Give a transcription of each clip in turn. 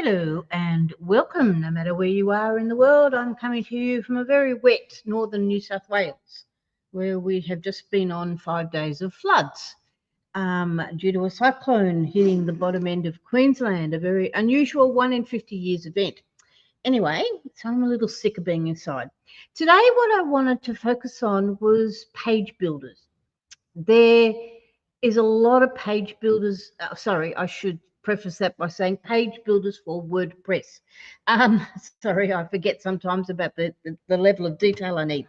Hello and welcome, no matter where you are in the world. I'm coming to you from a very wet northern New South Wales, where we have just been on 5 days of floods due to a cyclone hitting the bottom end of Queensland, a very unusual 1 in 50 years event. Anyway, so I'm a little sick of being inside. Today, what I wanted to focus on was page builders. There is a lot of page builders. Sorry, I should preface that by saying page builders for WordPress. Sorry, I forget sometimes about the level of detail I need.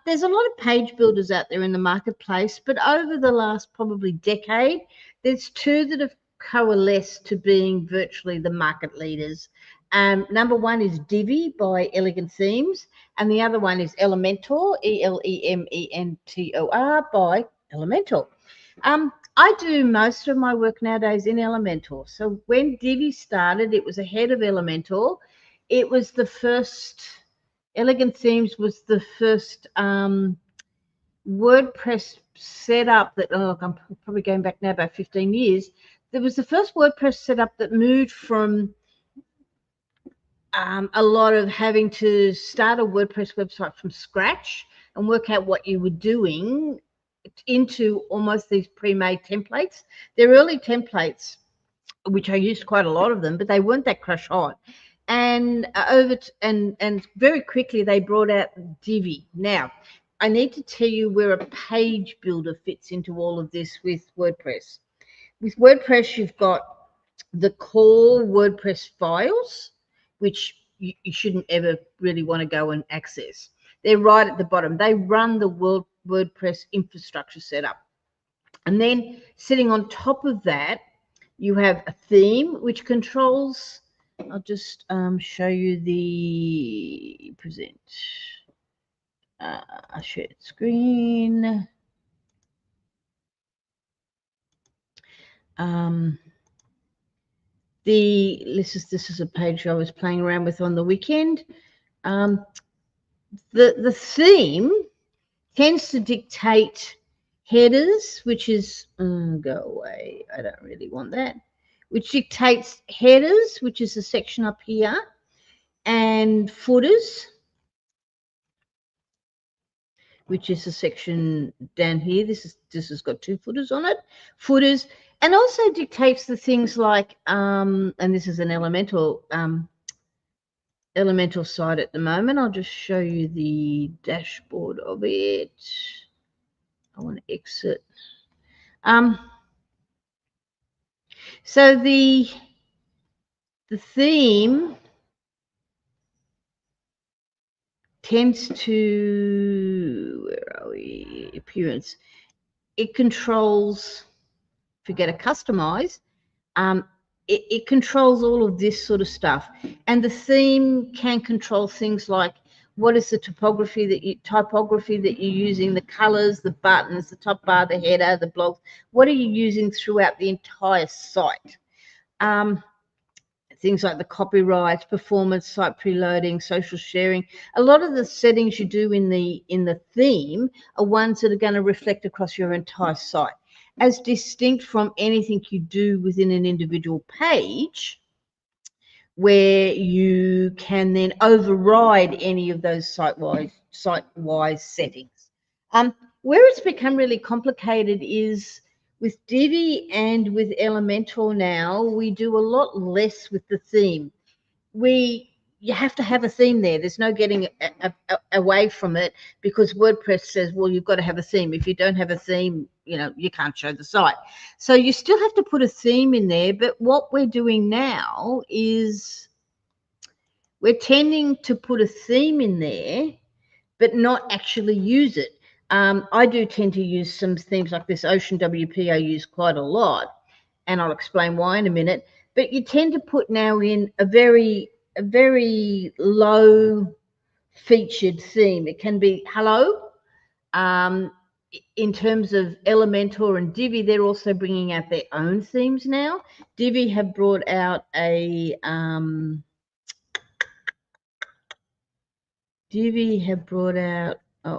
There's a lot of page builders out there in the marketplace, but over the last probably decade, there's two that have coalesced to being virtually the market leaders. Number one is Divi by Elegant Themes, and the other one is Elementor, Elementor by Elementor. I do most of my work nowadays in Elementor. So when Divi started, it was ahead of Elementor. It was the first, Elegant Themes was the first WordPress setup that, I'm probably going back now about 15 years. There was the first WordPress setup that moved from a lot of having to start a WordPress website from scratch and work out what you were doing into almost these pre-made templates. They're early templates, which I used quite a lot of them, but they weren't that crush hot. And and very quickly they brought out Divi. Now, I need to tell you where a page builder fits into all of this with WordPress. With WordPress, you've got the core WordPress files, which you shouldn't ever really want to go and access. They're right at the bottom. They run the WordPress infrastructure setup. And then sitting on top of that, you have a theme which controls, I'll just show you the present, shared screen. This is a page I was playing around with on the weekend. The theme tends to dictate headers, which is go away. I don't really want that. Which dictates headers, which is the section up here, and footers, which is the section down here. This has got two footers on it. Footers, and also dictates the things like and this is an Elementor site at the moment. I'll just show you the dashboard of it. I want to exit. So the theme tends to, where are we? Appearance. It controls, if you go to customize, it controls all of this sort of stuff. And the theme can control things like what is the typography that you're using, the colors, the buttons, the top bar, the header, the blogs. What are you using throughout the entire site? Things like the copyright, performance, site preloading, social sharing. A lot of the settings you do in the theme are ones that are going to reflect across your entire site, as distinct from anything you do within an individual page, where you can then override any of those site-wise settings. Where it's become really complicated is with Divi and with Elementor now, we do a lot less with the theme. You have to have a theme there. There's no getting away from it, because WordPress says, well, you've got to have a theme. If you don't have a theme, you can't show the site. So you still have to put a theme in there. But what we're doing now is we're tending to put a theme in there, but not actually use it. I do tend to use some themes like this Ocean WP. I use quite a lot, and I'll explain why in a minute. But you tend to put now in a very low featured theme. It can be hello. In terms of Elementor and Divi, they're also bringing out their own themes now. Divi have brought out a oh,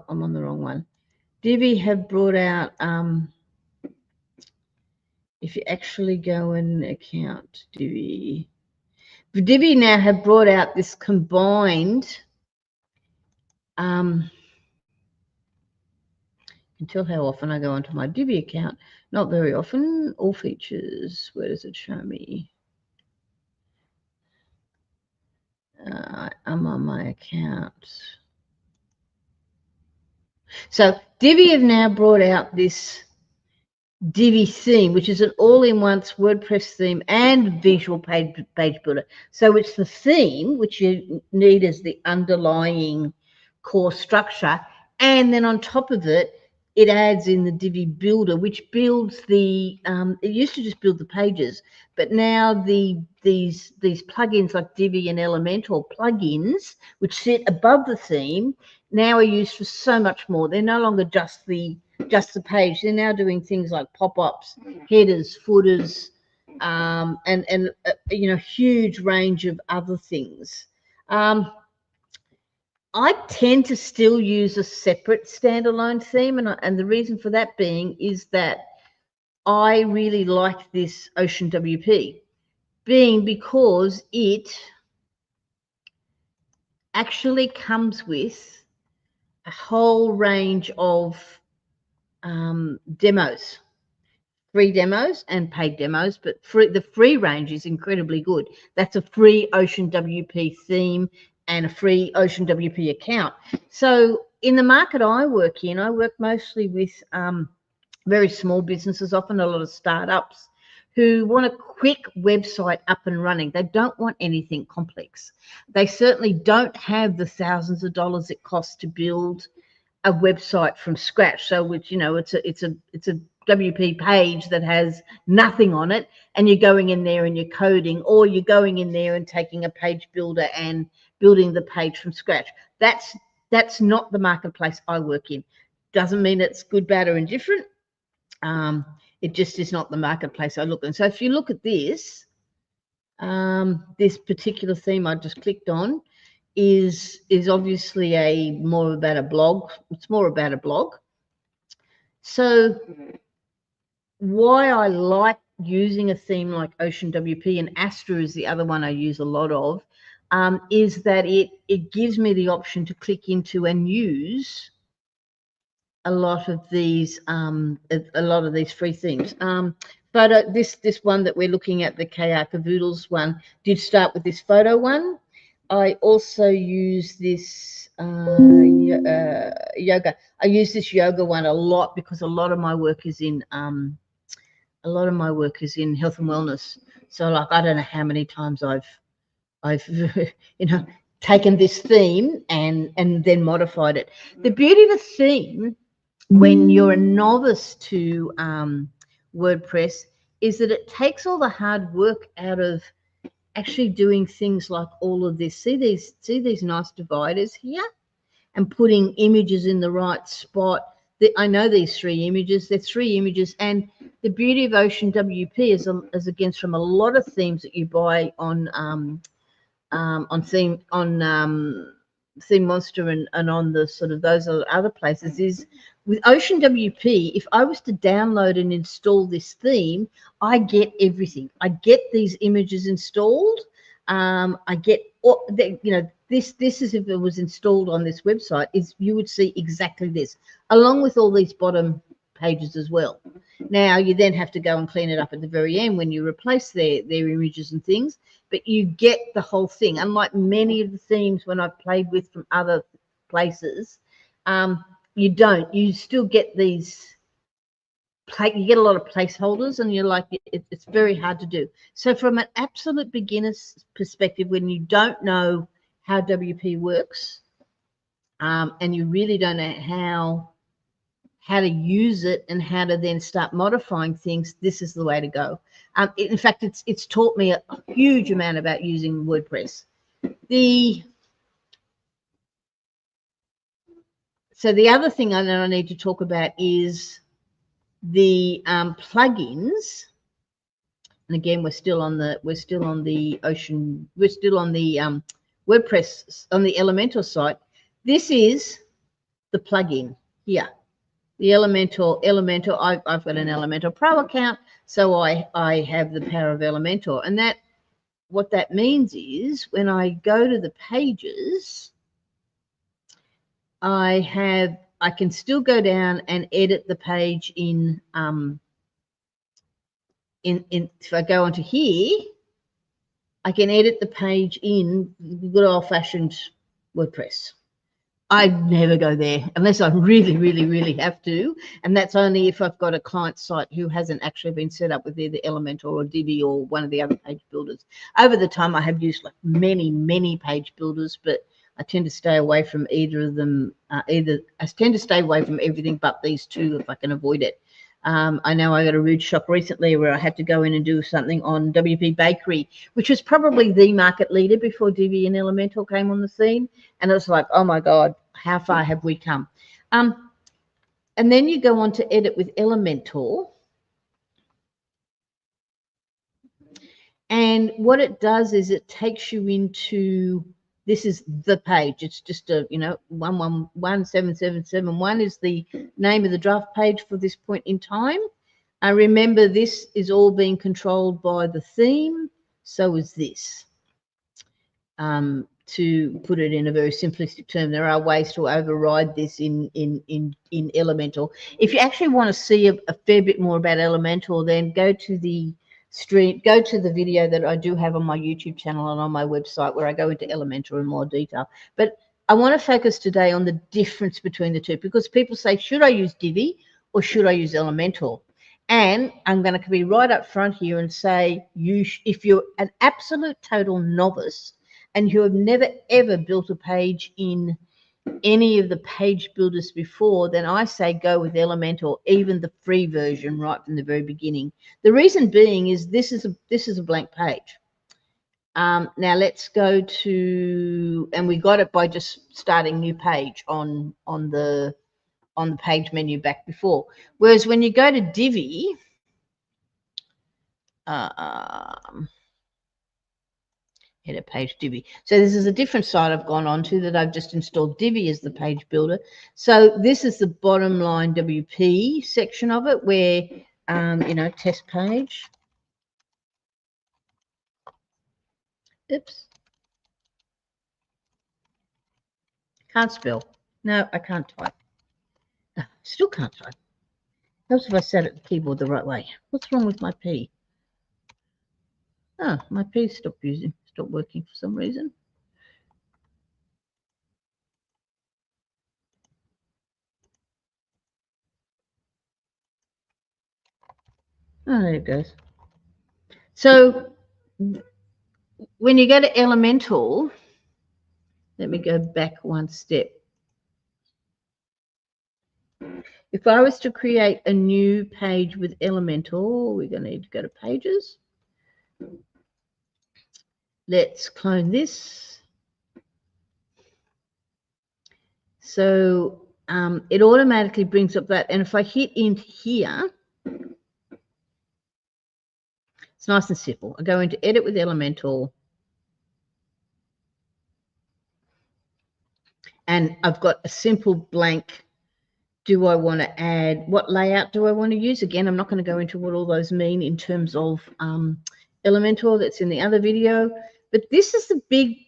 I'm on the wrong one. Divi have brought out, if you actually go and account Divi, Divi now have brought out this combined, you can tell how often I go onto my Divi account. Not very often. All features, where does it show me? I'm on my account. So Divi have now brought out this Divi theme, which is an all-in-one WordPress theme and visual page builder. So it's the theme, which you need as the underlying core structure, and then on top of it, it adds in the Divi builder, which builds the. It used to just build the pages, but now these plugins like Divi and Elementor plugins, which sit above the theme, now are used for so much more. They're no longer just the page. They're now doing things like pop-ups, headers, footers, and you know, huge range of other things. I tend to still use a separate standalone theme, and the reason for that being is that I really like this Ocean WP, because it actually comes with a whole range of demos, free demos and paid demos, but the free range is incredibly good. That's a free Ocean WP theme and a free Ocean WP account. So in the market I work in, I work mostly with very small businesses, often a lot of startups, who want a quick website up and running. They don't want anything complex. They certainly don't have the thousands of dollars it costs to build a website from scratch. So, which, you know, it's a WP page that has nothing on it, and you're going in there and you're coding, or you're going in there and taking a page builder and building the page from scratch. That's not the marketplace I work in. Doesn't mean it's good, bad, or indifferent. It just is not the marketplace I look in. So if you look at this, this particular theme I just clicked on is obviously more about a blog. It's more about a blog. So why I like using a theme like Ocean WP, and Astra is the other one I use a lot of, is that it gives me the option to click into and use a lot of these free themes. But this one that we're looking at, the KR Cavoodles one, did start with this photo one. I also use this yoga. I use this yoga one a lot because a lot of my work is in health and wellness. So, like, I don't know how many times I've you know, taken this theme and then modified it. The beauty of a theme when you're a novice to WordPress is that it takes all the hard work out of actually doing things like all of this. See these nice dividers here, and putting images in the right spot. I know these three images. They're three images, and the beauty of Ocean WP is against from a lot of themes that you buy on Theme Monster and on the sort of those other places, is with Ocean WP, if I was to download and install this theme, I get everything. I get these images installed. I get, you know, this is, if it was installed on this website, is you would see exactly this, along with all these bottom pages as well. Now, you then have to go and clean it up at the very end when you replace their images and things, but you get the whole thing. Unlike many of the themes when I've played with from other places, you don't. You still get these, you get a lot of placeholders, and you're like, it's very hard to do. So from an absolute beginner's perspective, when you don't know how WP works, and you really don't know how to use it and how to then start modifying things, this is the way to go. In fact, it's taught me a huge amount about using WordPress. So the other thing I need to talk about is the plugins. And again, we're still on the WordPress, on the Elementor site. This is the plugin here. The Elementor, I've got an Elementor Pro account, so I have the power of Elementor, and that what that means is when I go to the pages, I can still go down and edit the page in if I go onto here, I can edit the page in good old-fashioned WordPress. I never go there unless I really, really, really have to, and that's only if I've got a client site who hasn't actually been set up with either Elementor or Divi or one of the other page builders. Over the time, I have used like many, many page builders, but I tend to stay away from either of them. I tend to stay away from everything but these two if I can avoid it. I know I got a rude shock recently where I had to go in and do something on WP Bakery, which was probably the market leader before Divi and Elementor came on the scene. And it was like, oh my God, how far have we come? And then you go on to edit with Elementor. And what it does is it takes you into, this is the page. It's just a, 111771 is the name of the draft page for this point in time. Remember, this is all being controlled by the theme. So is this. To put it in a very simplistic term, there are ways to override this in Elementor. If you actually want to see a fair bit more about Elementor, then go to the video that I do have on my YouTube channel and on my website where I go into Elementor in more detail. But I want to focus today on the difference between the two, because people say, should I use Divi or should I use Elementor? And I'm going to be right up front here and say, if you're an absolute total novice and you have never ever built a page in any of the page builders before, then I say go with Elementor, even the free version right from the very beginning. The reason being is this is a blank page. Now let's go to, and we got it by just starting new page on the page menu back before. Whereas when you go to Divi, header page Divi. So this is a different site I've gone on to that I've just installed Divi as the page builder. So this is the bottom line WP section of it where, test page. Oops. Can't spell. No, I can't type. Still can't type. Helps if I sat at the keyboard the right way. What's wrong with my P? Oh, my P stopped working for some reason. Oh, there it goes. So when you go to Elementor, let me go back one step. If I was to create a new page with Elementor, we're going to need to go to pages. Let's clone this. So it automatically brings up that. And if I hit in here, it's nice and simple. I go into edit with Elementor. And I've got a simple blank. Do I want to add, what layout do I want to use? Again, I'm not going to go into what all those mean in terms of Elementor. That's in the other video. But this is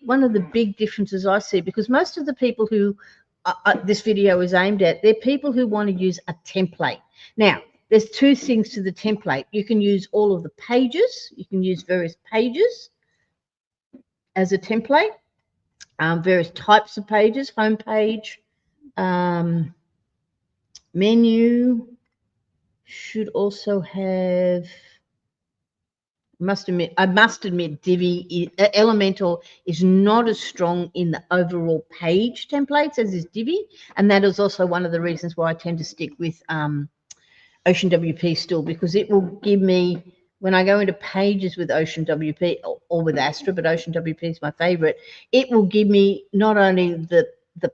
one of the big differences I see, because most of the people who this video is aimed at, they're people who want to use a template. Now, there's two things to the template. You can use all of the pages. You can use various pages as a template, various types of pages, home page, menu should also have, I must admit, Elementor is not as strong in the overall page templates as is Divi, and that is also one of the reasons why I tend to stick with Ocean WP still, because it will give me, when I go into pages with Ocean WP or with Astra, but Ocean WP is my favorite, it will give me not only the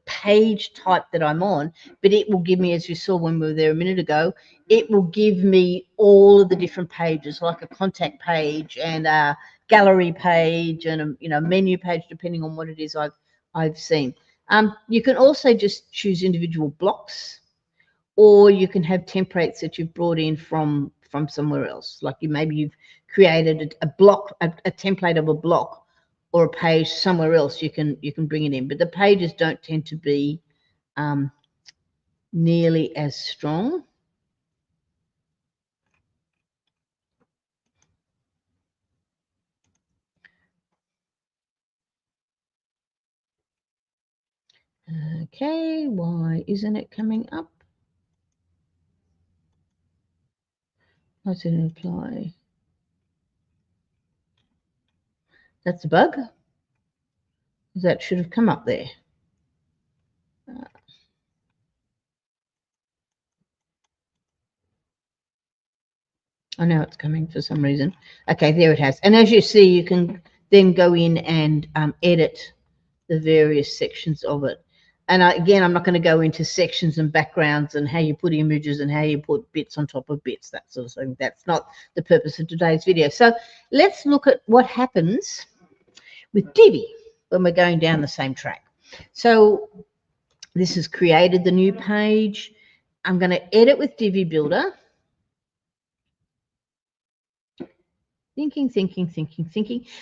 page type that I'm on, but it will give me, as you saw when we were there a minute ago, it will give me all of the different pages, like a contact page and a gallery page and a menu page, depending on what it is I've seen. You can also just choose individual blocks, or you can have templates that you've brought in from from somewhere else. Like maybe you've created a block, a template of a block or a page somewhere else. You can bring it in, but the pages don't tend to be nearly as strong. Okay, why isn't it coming up? I didn't apply. That's a bug. That should have come up there. I know it's coming for some reason. Okay, there it has. And as you see, you can then go in and edit the various sections of it. And again, I'm not going to go into sections and backgrounds and how you put images and how you put bits on top of bits, that sort of thing. That's not the purpose of today's video. So let's look at what happens with Divi when we're going down the same track. So this has created the new page. I'm going to edit with Divi Builder. Thinking.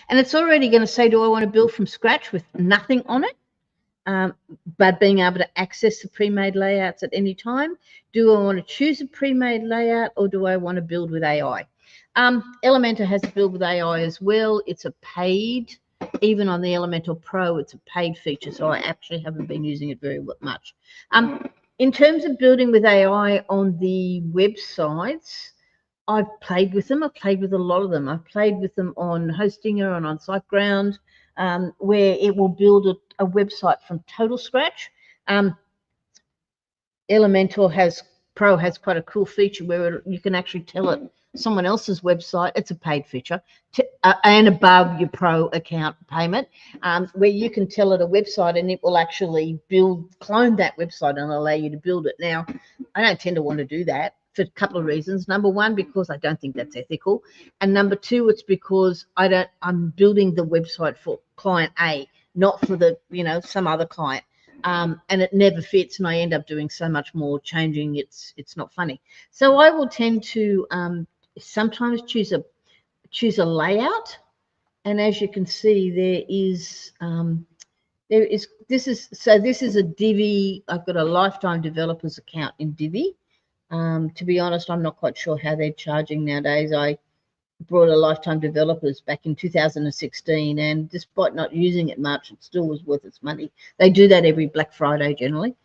And it's already going to say, do I want to build from scratch with nothing on it? But being able to access the pre-made layouts at any time. Do I want to choose a pre-made layout or do I want to build with AI? Elementor has to build with AI as well. It's a paid, even on the Elementor Pro, it's a paid feature, so I actually haven't been using it very much. In terms of building with AI on the websites, I've played with them. I've played with a lot of them. I've played with them on Hostinger and on SiteGround, where it will build a website from total scratch. Elementor Pro has quite a cool feature where you can actually tell it someone else's website. It's a paid feature and above your Pro account payment, where you can tell it a website and it will actually clone that website and allow you to build it. Now, I don't tend to want to do that for a couple of reasons. Number one, because I don't think that's ethical, and number two, it's because I'm building the website for client A, not for some other client. And it never fits, and I end up doing so much more changing. It's not funny. So I will tend to sometimes choose a layout, and as you can see, this is a Divi. I've got a lifetime developers account in Divi. To be honest, I'm not quite sure how they're charging nowadays. I brought a lifetime developers back in 2016, and despite not using it much, it still was worth its money. They do that every Black Friday generally.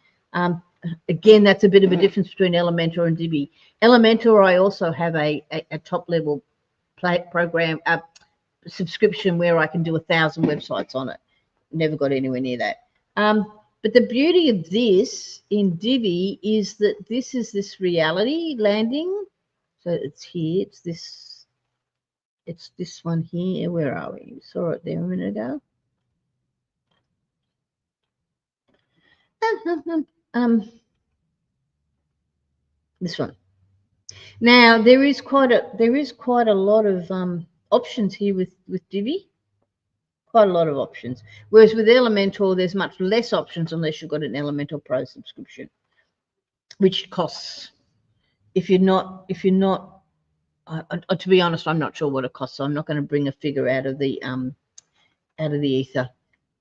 Again, that's a bit of a difference between Elementor and Divi. Elementor, I also have a top level program subscription where I can do 1,000 websites on it. Never got anywhere near that. But the beauty of this in Divi is that this is this reality landing. So it's here. It's this one here. Where are we? You saw it there a minute ago. This one. Now there is quite a lot of options here with Divi. Quite a lot of options. Whereas with Elementor, there's much less options unless you've got an Elementor Pro subscription, which costs. If you're not, to be honest, I'm not sure what it costs. So I'm not going to bring a figure out of the ether.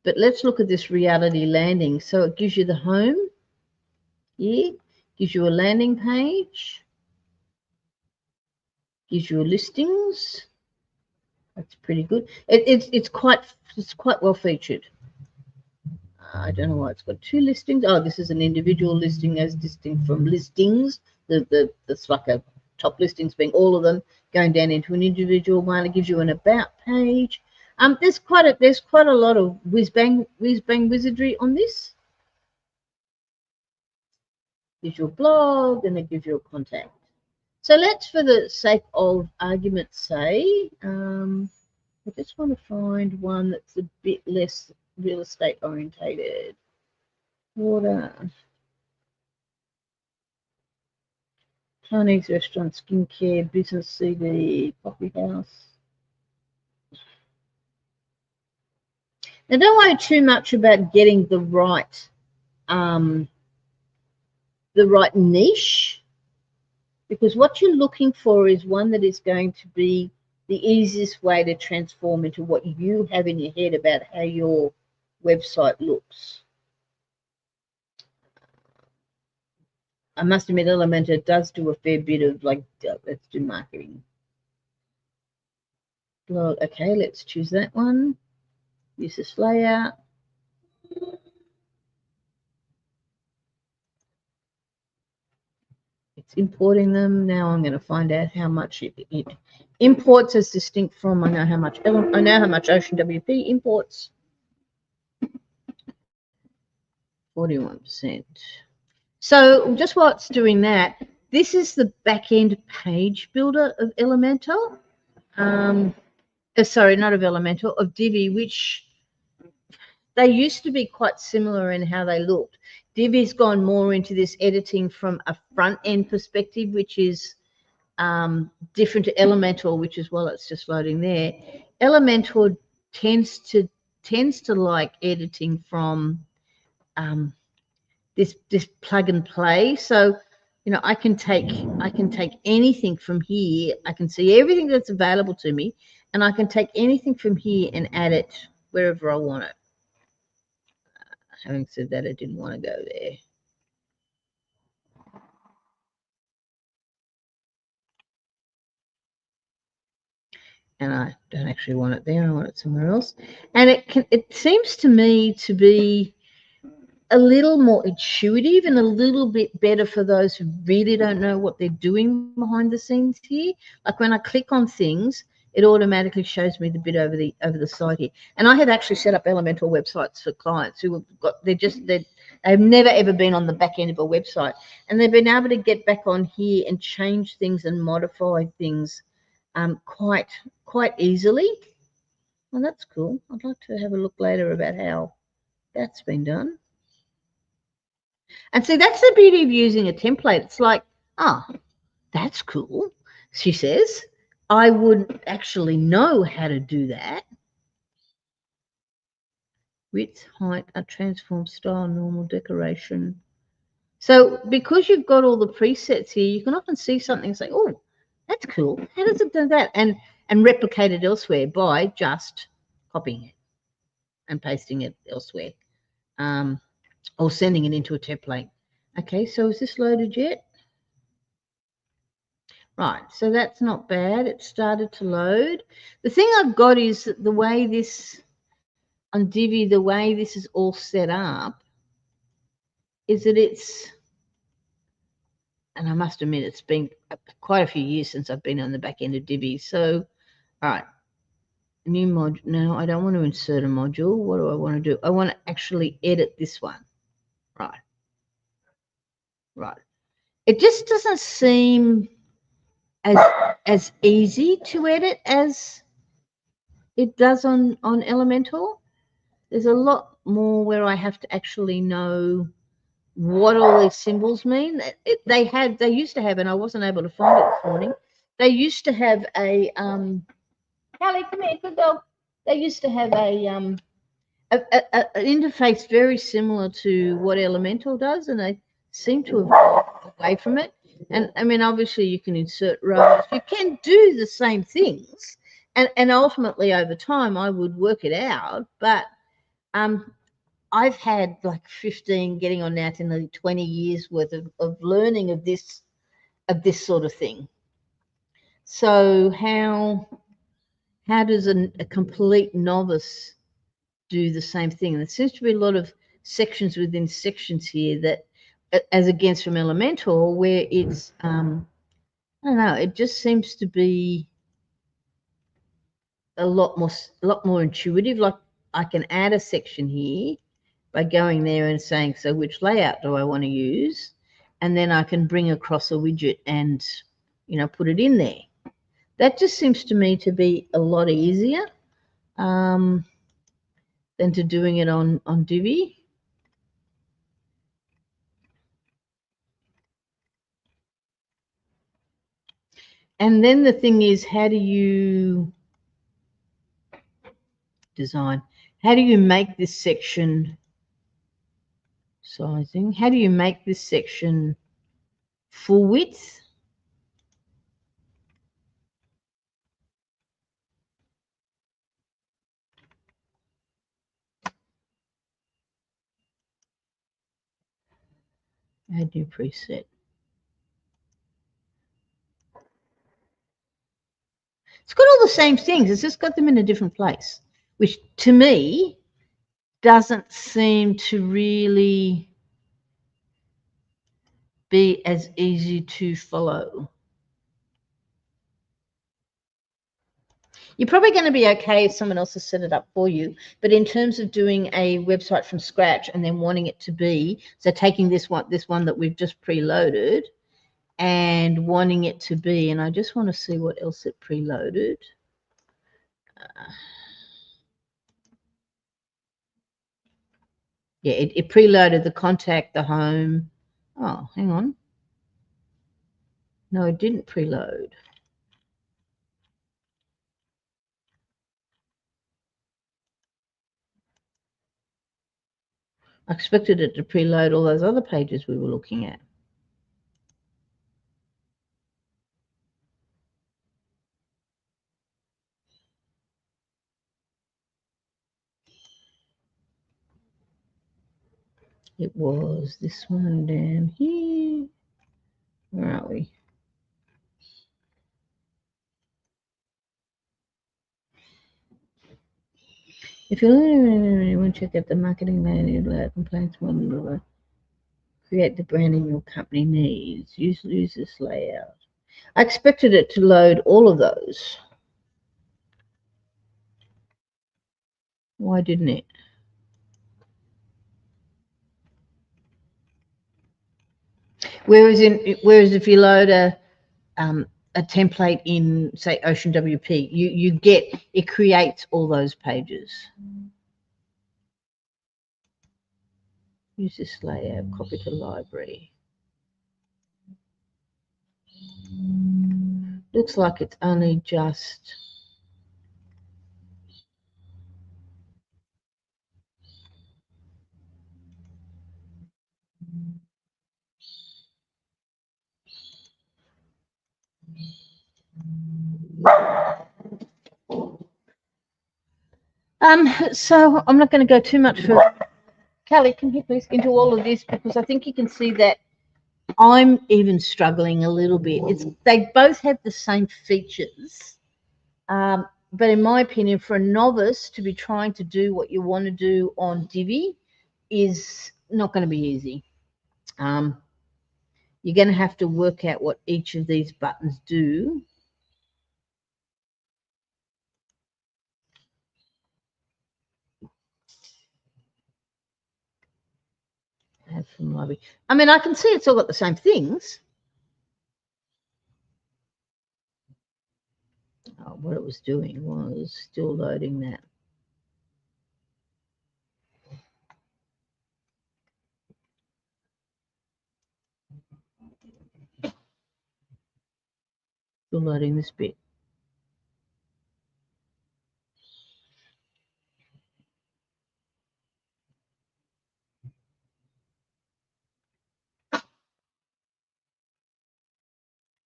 But let's look at this reality landing. So it gives you the home here, gives you a landing page, gives you a listings. That's pretty good. It's quite well featured. I don't know why it's got two listings. Oh, this is an individual listing as distinct from listings. That's like a top listings being all of them going down into an individual one. It gives you an about page. There's quite a lot of whiz bang wizardry on this. Gives you a blog and it gives you a contact. So let's, for the sake of argument, say I just want to find one that's a bit less real estate orientated. Water, Chinese restaurant, skincare, business CV, coffee house. Now, don't worry too much about getting the right niche. because what you're looking for is one that is going to be the easiest way to transform into what you have in your head about how your website looks. I must admit, Elementor does do a fair bit of like, let's do marketing. Blog, okay, let's choose that one. Use this layout. It's importing them. Now I'm going to find out how much it imports as distinct from, I know how much Ocean WP imports. 41%. So just while it's doing that, this is the back-end page builder of Elementor. Sorry, not of Elementor, of Divi, which they used to be quite similar in how they looked. Divi's gone more into this editing from a front-end perspective, which is different to Elementor, which is, well, it's just loading there. Elementor tends to like editing from this plug and play. So, you know, I can take anything from here. I can see everything that's available to me, and I can take anything from here and add it wherever I want it. Having said that, I didn't want to go there. And I don't actually want it there. I want it somewhere else. And it seems to me to be a little more intuitive and a little bit better for those who really don't know what they're doing behind the scenes here. Like when I click on things, it automatically shows me the bit over the side here. And I have actually set up Elementor websites for clients who have got, they've never ever been on the back end of a website, and they've been able to get back on here and change things and modify things quite easily. Well, that's cool. I'd like to have a look later about how that's been done. And see, that's the beauty of using a template. It's like, oh, that's cool, she says. I wouldn't actually know how to do that. Width, height, a transform style, normal decoration. So because you've got all the presets here, you can often see something and say, oh, that's cool. How does it do that? And replicate it elsewhere by just copying it and pasting it elsewhere, or sending it into a template. Okay, so is this loaded yet? Right, so that's not bad. It started to load. The thing I've got is that the way this, on Divi, the way this is all set up is that it's, and I must admit it's been quite a few years since I've been on the back end of Divi. So, all right, new module. No, I don't want to insert a module. What do I want to do? I want to actually edit this one. Right. Right. It just doesn't seem as easy to edit as it does on Elementor. There's a lot more where I have to actually know what all these symbols mean. They used to have, and I wasn't able to find it this morning. They used to have a Callie, come here, good dog. They used to have an interface very similar to what Elementor does, and they seem to have gone away from it. And I mean, obviously, you can insert rows. You can do the same things, and ultimately, over time, I would work it out. But I've had like 15, getting on now to nearly 20 years worth of learning of this sort of thing. So how does a complete novice do the same thing? And there seems to be a lot of sections within sections here that, as against from Elementor, where it's I don't know, it just seems to be a lot more intuitive. Like I can add a section here by going there and saying, so which layout do I want to use? And then I can bring across a widget and, you know, put it in there. That just seems to me to be a lot easier than to doing it on Divi. And then the thing is, how do you design? How do you make this section sizing? How do you make this section full width? Add new preset. It's got all the same things. It's just got them in a different place, which to me doesn't seem to really be as easy to follow. You're probably going to be okay if someone else has set it up for you, but in terms of doing a website from scratch and then wanting it to be, so taking this one that we've just preloaded and wanting it to be, and I just want to see what else it preloaded. Yeah, it preloaded the contact, the home. Oh, hang on. No, it didn't preload. I expected it to preload all those other pages we were looking at. It was this one down here. Where are we? If you want to check out the marketing manual, complaints one, create the branding your company needs. Use this layout. I expected it to load all of those. Why didn't it? Whereas if you load a template in, say, Ocean WP, you get, it creates all those pages. Use this layout, copy to library. Looks like it's only just so I'm not going to go too much further. Kelly, can you please into all of this, because I think you can see that I'm even struggling a little bit. They both have the same features, but in my opinion, for a novice to be trying to do what you want to do on Divi is not going to be easy. You're going to have to work out what each of these buttons do. From library. I mean, I can see it's all got the same things. Oh, what it was doing was still loading that. Still loading this bit.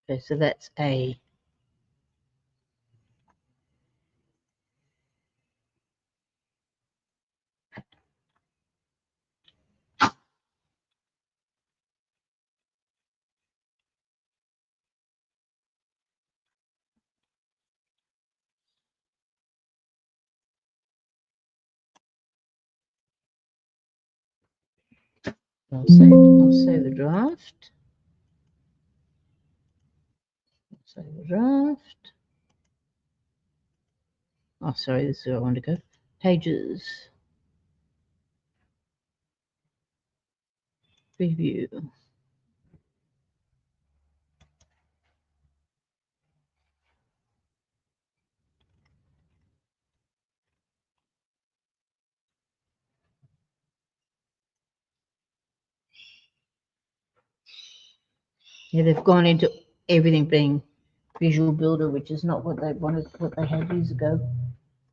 Okay, so that's A. I'll save the draft. Save the draft. Oh, sorry, this is where I want to go. Pages. Preview. Yeah, they've gone into everything being Visual Builder, which is not what they wanted, what they had years ago.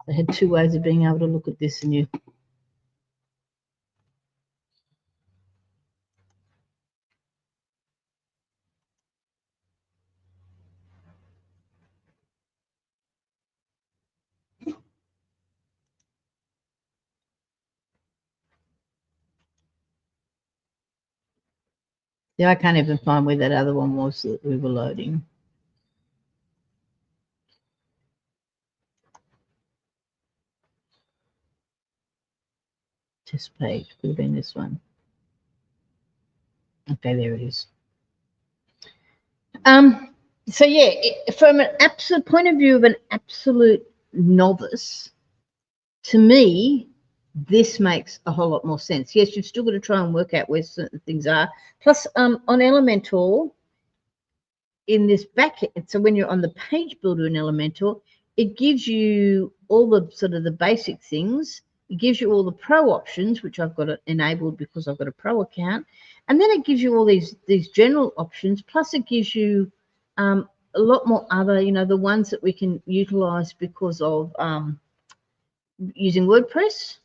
They had two ways of being able to look at this, and you. Yeah, I can't even find where that other one was that we were loading. Test page could have been this one. Okay, there it is. So yeah, from an absolute point of view of an absolute novice, to me, this makes a whole lot more sense. Yes, you've still got to try and work out where certain things are. Plus, on Elementor, in this back, so when you're on the page builder in Elementor, it gives you all the sort of the basic things. It gives you all the pro options, which I've got it enabled because I've got a pro account, and then it gives you all these general options. Plus, it gives you a lot more other, the ones that we can utilize because of using WordPress,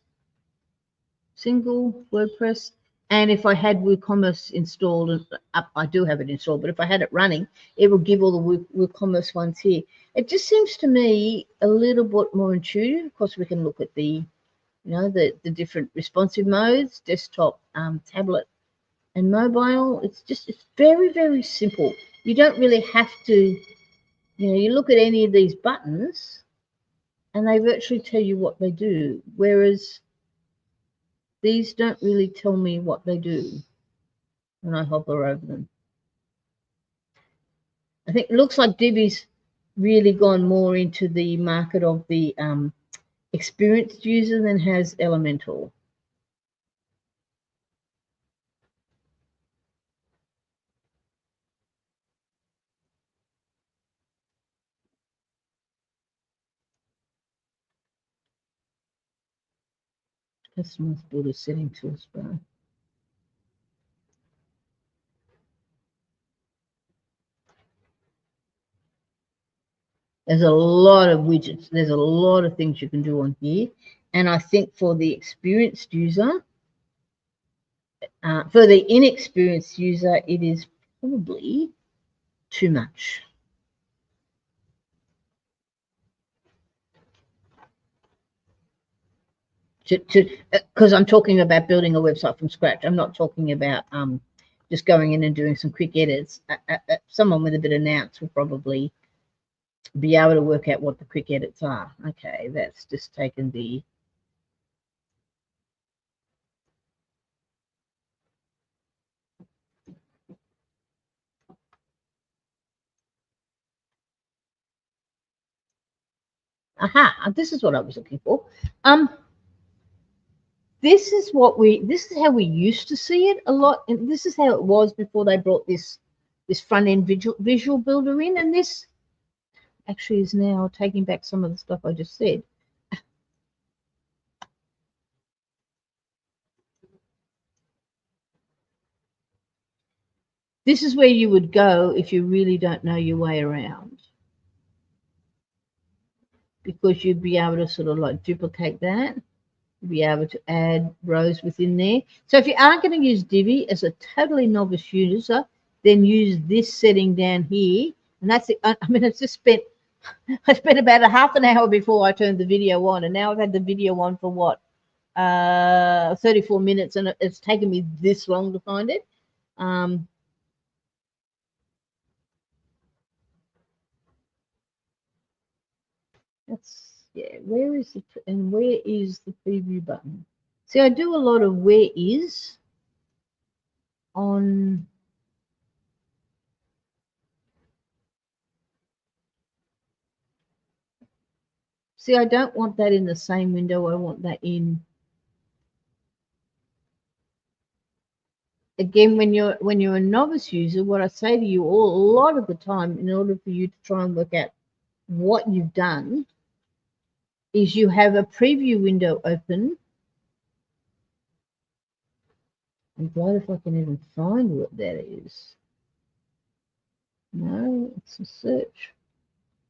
single WordPress. And if I had WooCommerce installed, and I do have it installed, but if I had it running, it would give all the WooCommerce ones here. It just seems to me a little bit more intuitive. Of course, we can look at the different responsive modes, desktop, tablet, and mobile. It's very, very simple. You don't really have to, you look at any of these buttons and they virtually tell you what they do. Whereas these don't really tell me what they do when I hover over them. I think it looks like Divi's really gone more into the market of the experienced user than has Elementor. Customers builder setting tools bar. There's a lot of widgets. There's a lot of things you can do on here. And I think for the experienced user, for the inexperienced user, it is probably too much. Because I'm talking about building a website from scratch. I'm not talking about just going in and doing some quick edits. Someone with a bit of nous will probably be able to work out what the quick edits are. Okay, that's just taken the aha, this is what I was looking for. This is how we used to see it a lot, and this is how it was before they brought this front end visual builder in, and this actually is now taking back some of the stuff I just said. This is where you would go if you really don't know your way around, because you'd be able to sort of like duplicate that, be able to add rows within there. So if you are going to use Divi as a totally novice user, then use this setting down here. And that's it. I mean, it's just I spent about a half an hour before I turned the video on, and now I've had the video on for what, 34 minutes, and it's taken me this long to find it. Where is the preview button? See, I do a lot of where is on. See, I don't want that in the same window. I want that in. Again, when you're a novice user, what I say to you a lot of the time, in order for you to try and work out what you've done, is you have a preview window open. I'm glad if I can even find what that is. No, it's a search.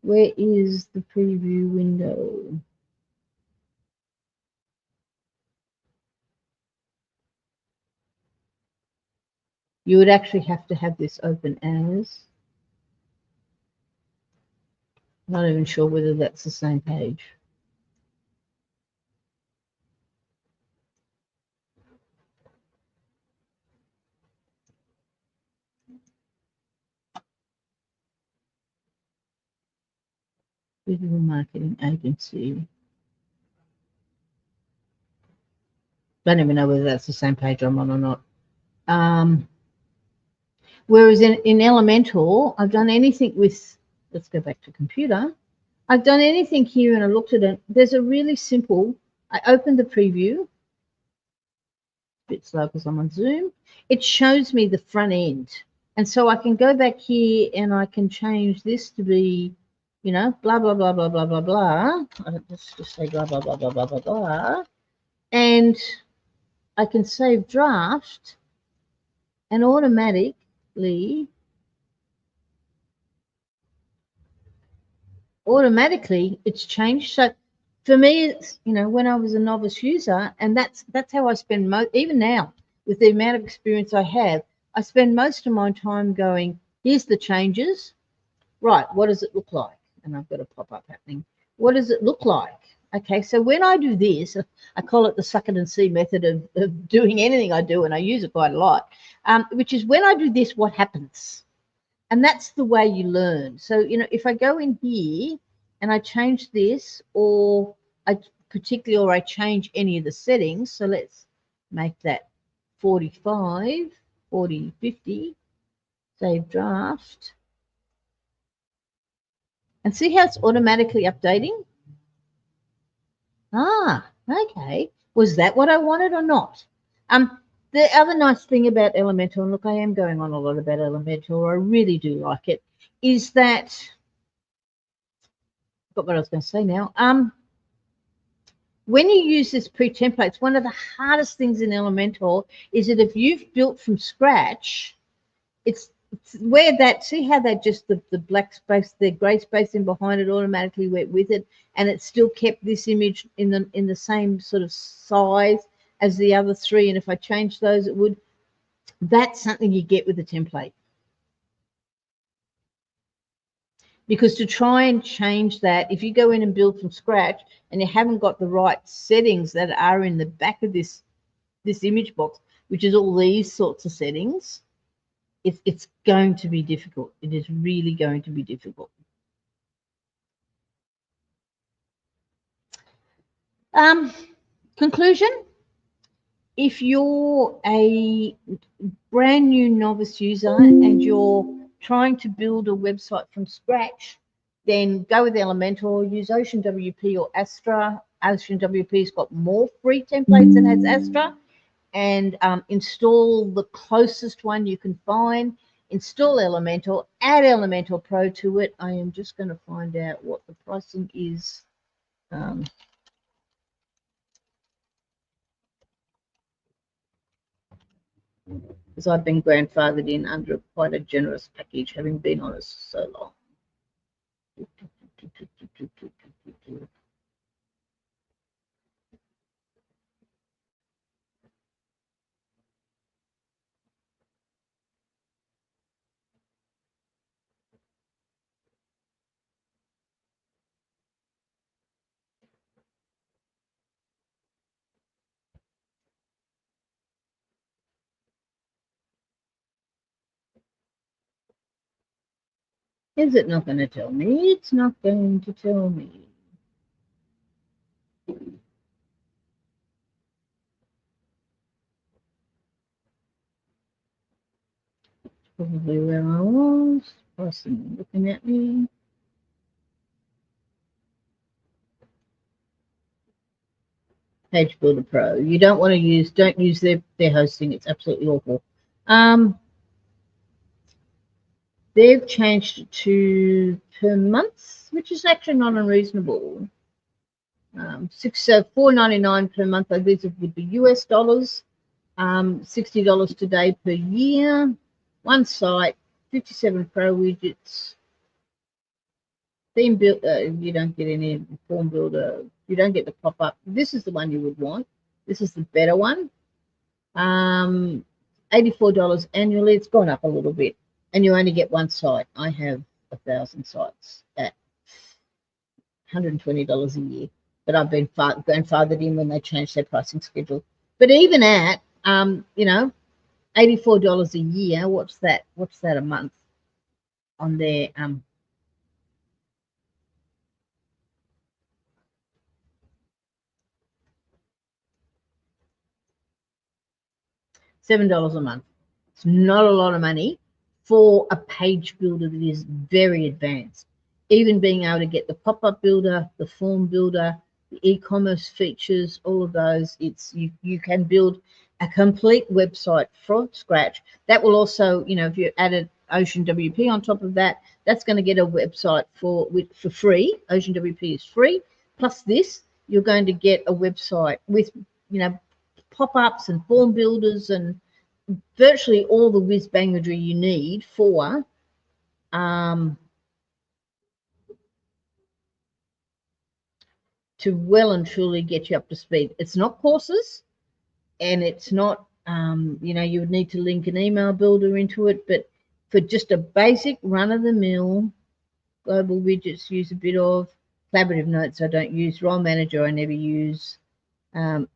Where is the preview window? You would actually have to have this open as. Not even sure whether that's the same page. Digital marketing agency. Don't even know whether that's the same page I'm on or not. Whereas in Elementor, I've done anything with, let's go back to computer. I've done anything here and I looked at it. There's a really simple, I opened the preview, a bit slow because I'm on Zoom. It shows me the front end. And so I can go back here and I can change this to be, you know, blah, blah, blah, blah, blah, blah, blah. Let's just say blah, blah, blah, blah, blah, blah, blah. And I can save draft and automatically it's changed. So for me, it's, you know, when I was a novice user, and that's how I spend even now with the amount of experience I have, I spend most of my time going, here's the changes, right, what does it look like? And I've got a pop-up happening. What does it look like? Okay, so when I do this, I call it the suck it and see method of doing anything I do, and I use it quite a lot, which is when I do this, what happens? And that's the way you learn. So, you know, if I go in here and I change this, or I change any of the settings, so let's make that 45, 40, 50, save draft. And see how it's automatically updating? Ah, okay. Was that what I wanted or not? The other nice thing about Elementor, and look, I am going on a lot about Elementor, I really do like it, is that, I forgot what I was going to say now. When you use this pre-templates, one of the hardest things in Elementor is that if you've built from scratch, it's where that, see how they just, the black space, the gray space in behind it automatically went with it, and it still kept this image in the same sort of size as the other three, and if I change those, it would. That's something you get with the template. Because to try and change that, if you go in and build from scratch and you haven't got the right settings that are in the back of this image box, which is all these sorts of settings, it's going to be difficult. It is really going to be difficult. Conclusion, if you're a brand new novice user and you're trying to build a website from scratch, then go with Elementor, use Ocean WP or Astra. Ocean WP's got more free templates than has Astra, and install the closest one you can find. Install Elementor, add Elementor Pro to it. I am just going to find out what the pricing is. Because I've been grandfathered in under quite a generous package, having been on it so long. Is it not going to tell me? It's not going to tell me. Probably where I was. Person looking at me. Page Builder Pro. You don't want to use, don't use their hosting. It's absolutely awful. They've changed it to per month, which is actually not unreasonable. $4.99 per month. These would be US dollars. $60 today per year. One site, 57 Pro widgets. Theme build. You don't get any form builder. You don't get the pop up. This is the one you would want. This is the better one. $84 annually. It's gone up a little bit, and you only get one site. I have 1,000 sites at $120 a year, but I've been grandfathered in when they changed their pricing schedule. But even at you know, $84 a year, what's that a month on their $7 a month. It's not a lot of money for a page builder that is very advanced. Even being able to get the pop-up builder, the form builder, the e-commerce features, all of those, you can build a complete website from scratch. That will also, you know, if you added Ocean WP on top of that, that's going to get a website for free. Ocean WP is free. Plus this, you're going to get a website with, you know, pop-ups and form builders and virtually all the whiz-bangery you need for to well and truly get you up to speed. It's not courses, and it's not, you know, you would need to link an email builder into it, but for just a basic run-of-the-mill global widgets, use a bit of collaborative notes. I don't use role manager. I never use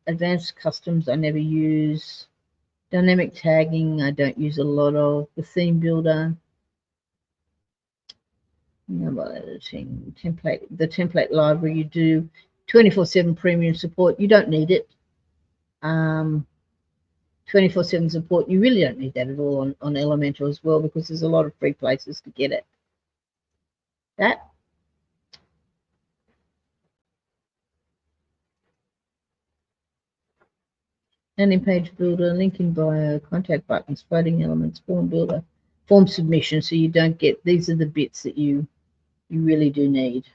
advanced customs. I never use dynamic tagging. I don't use a lot of the theme builder. Mobile editing, template, the template library. You do 24/7 premium support. You don't need it. 24/7 support. You really don't need that at all on Elementor as well, because there's a lot of free places to get it. That. Landing page builder, link in bio, contact buttons, floating elements, form builder, form submission. So you don't get, these are the bits that you really do need.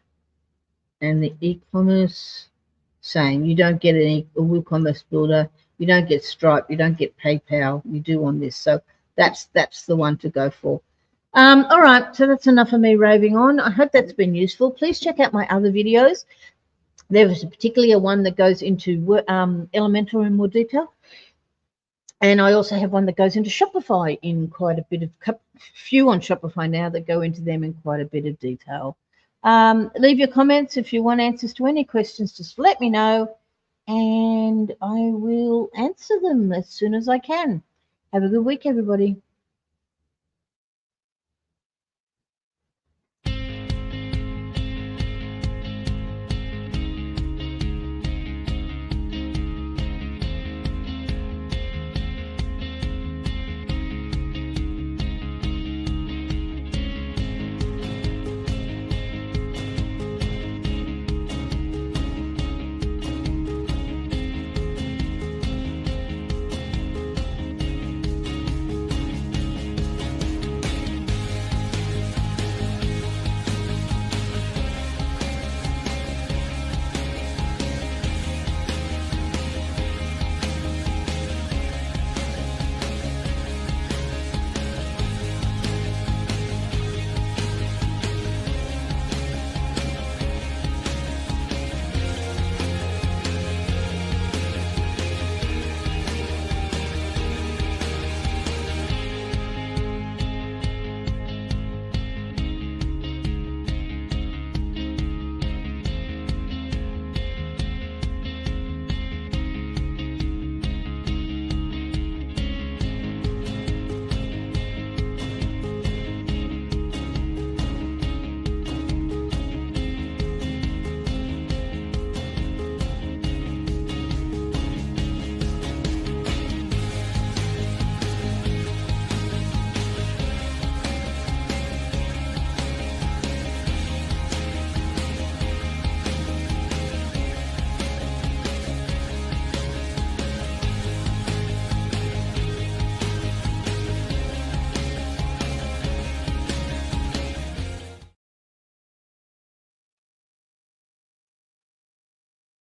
And the e-commerce, same. You don't get a WooCommerce builder. You don't get Stripe. You don't get PayPal. You do on this. So that's the one to go for. All right. So that's enough of me raving on. I hope that's been useful. Please check out my other videos. There was particularly a one that goes into Elementor in more detail. And I also have one that goes into Shopify in quite a bit of, few on Shopify now that go into them in quite a bit of detail. Leave your comments if you want answers to any questions. Just let me know, and I will answer them as soon as I can. Have a good week, everybody.